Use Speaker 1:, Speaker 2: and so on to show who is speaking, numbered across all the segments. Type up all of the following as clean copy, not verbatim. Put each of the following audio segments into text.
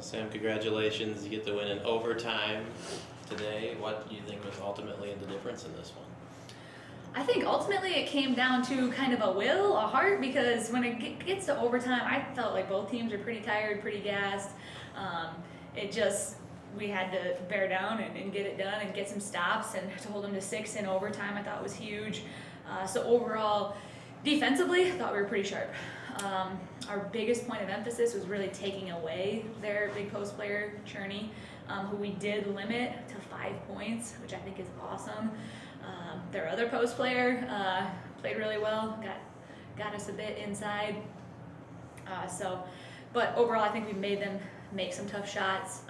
Speaker 1: Sam, congratulations. You get the win in overtime today. What do you think was ultimately the difference in this one?
Speaker 2: I think ultimately it came down to kind of a will, a heart, because when it gets to overtime, I felt like both teams are pretty tired, pretty gassed. We had to bear down and get it done and get some stops, and to hold them to 6 in overtime I thought was huge. So overall, defensively, I thought we were pretty sharp. Our biggest point of emphasis was really taking away their big post player, Cherney, who we did limit to 5 points, which I think is awesome. Their other post player played really well, got us a bit inside. But overall, I think we made them make some tough shots.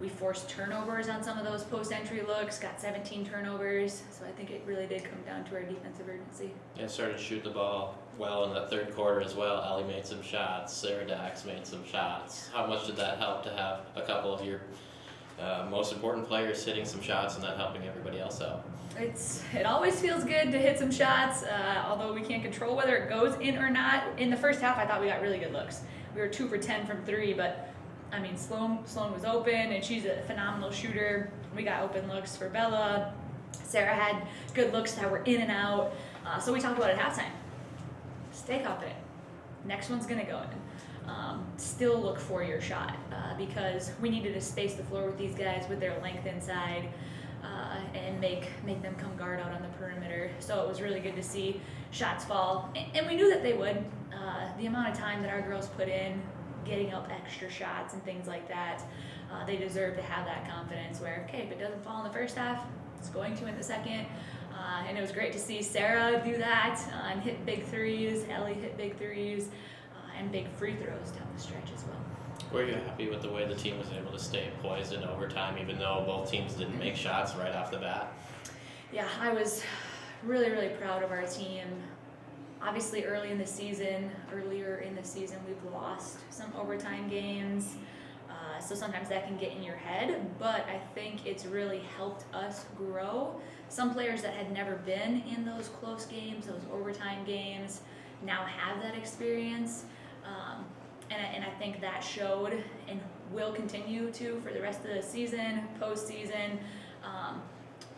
Speaker 2: We forced turnovers on some of those post-entry looks, got 17 turnovers, so I think it really did come down to our defensive urgency.
Speaker 1: Yeah, started to shoot the ball well in the third quarter as well. Ellie made some shots, Sarah Dax made some shots. How much did that help to have a couple of your most important players hitting some shots and that helping everybody else out?
Speaker 2: It always feels good to hit some shots, although we can't control whether it goes in or not. In the first half, I thought we got really good looks. We were 2 for 10 from 3, but I mean, Sloan was open, and she's a phenomenal shooter. We got open looks for Bella. Sarah had good looks that were in and out. So we talked about it at halftime. Stay confident. Next one's gonna go in. Still look for your shot because we needed to space the floor with these guys with their length inside and make them come guard out on the perimeter. So it was really good to see shots fall, and we knew that they would. The amount of time that our girls put in, getting up extra shots and things like that, they deserve to have that confidence where, okay, if it doesn't fall in the first half, it's going to in the second. And it was great to see Sarah do that and hit big threes. Ellie hit big threes and big free throws down the stretch as well.
Speaker 1: Were you happy with the way the team was able to stay poised in overtime, even though both teams didn't make shots right off the bat?
Speaker 2: Yeah, I was really, really proud of our team. Obviously, earlier in the season, we've lost some overtime games. So sometimes that can get in your head, but I think it's really helped us grow. Some players that had never been in those close games, those overtime games, now have that experience. And I think that showed and will continue to for the rest of the season, postseason.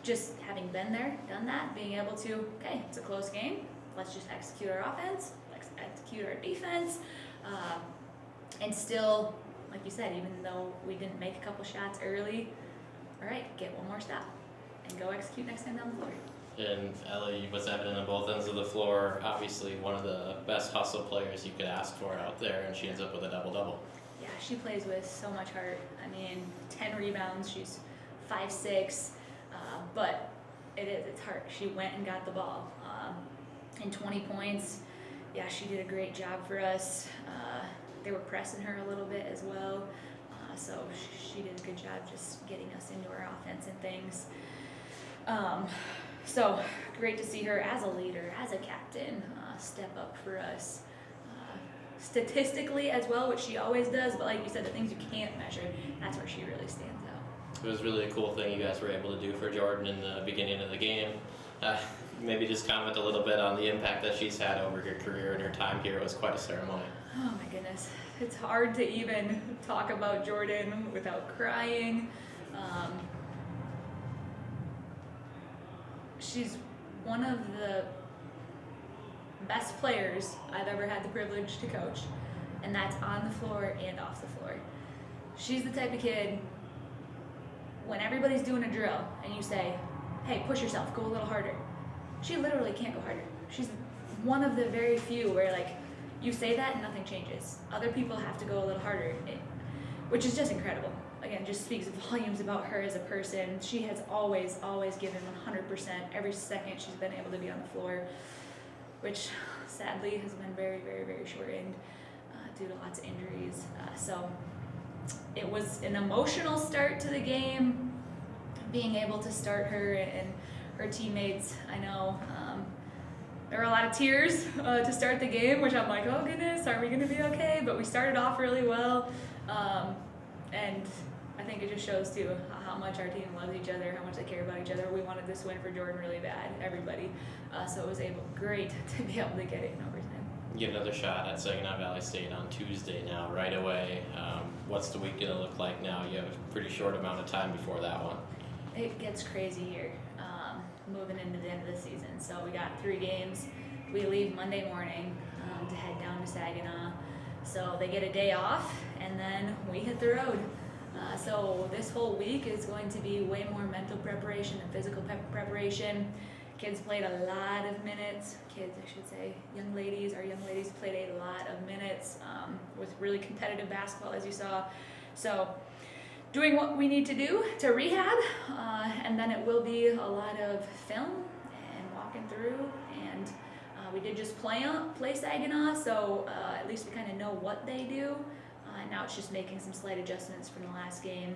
Speaker 2: Just having been there, done that, being able to, okay, it's a close game. Let's just execute our offense, let's execute our defense, and still, like you said, even though we didn't make a couple shots early, all right, get one more stop and go execute next time down the floor.
Speaker 1: And Ellie was evident on both ends of the floor. Obviously, one of the best hustle players you could ask for out there, and she ends up with a double-double.
Speaker 2: Yeah, she plays with so much heart. I mean, 10 rebounds, she's 5'6", but it's heart. She went and got the ball. And 20 points, yeah, she did a great job for us. They were pressing her a little bit as well, so she did a good job just getting us into our offense and things. So great to see her as a leader, as a captain, step up for us. Statistically as well, which she always does, but like you said, the things you can't measure, that's where she really stands out.
Speaker 1: It was really a cool thing you guys were able to do for Jordan in the beginning of the game. Maybe just comment a little bit on the impact that she's had over her career and her time here. It was quite a ceremony.
Speaker 2: Oh my goodness. It's hard to even talk about Jordan without crying. She's one of the best players I've ever had the privilege to coach, and that's on the floor and off the floor. She's the type of kid, when everybody's doing a drill and you say, hey, push yourself, go a little harder, she literally can't go harder. She's one of the very few where, like, you say that and nothing changes. Other people have to go a little harder, which is just incredible. Again, just speaks volumes about her as a person. She has always given 100% every second she's been able to be on the floor, which sadly has been very, very, very shortened due to lots of injuries. So it was an emotional start to the game, being able to start her and her teammates. I know there were a lot of tears to start the game, which I'm like, oh goodness, are we going to be okay? But we started off really well, and I think it just shows too how much our team loves each other, how much they care about each other. We wanted this win for Jordan really bad, everybody. So it was great to be able to get it in overtime.
Speaker 1: get another shot at Saginaw Valley State on Tuesday now, right away. What's the week going to look like now? You have a pretty short amount of time before that one.
Speaker 2: It gets crazy here, moving into the end of the season. So we got 3 games. We leave Monday morning to head down to Saginaw. So they get a day off, and then we hit the road. So this whole week is going to be way more mental preparation and physical preparation. Kids played a lot of minutes. Kids, I should say, our young ladies played a lot of minutes with really competitive basketball, as you saw. So doing what we need to do to rehab, and then it will be a lot of film and walking through. And we did just play Saginaw, so at least we kind of know what they do. Now it's just making some slight adjustments from the last game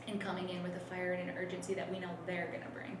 Speaker 2: and coming in with a fire and an urgency that we know they're going to bring.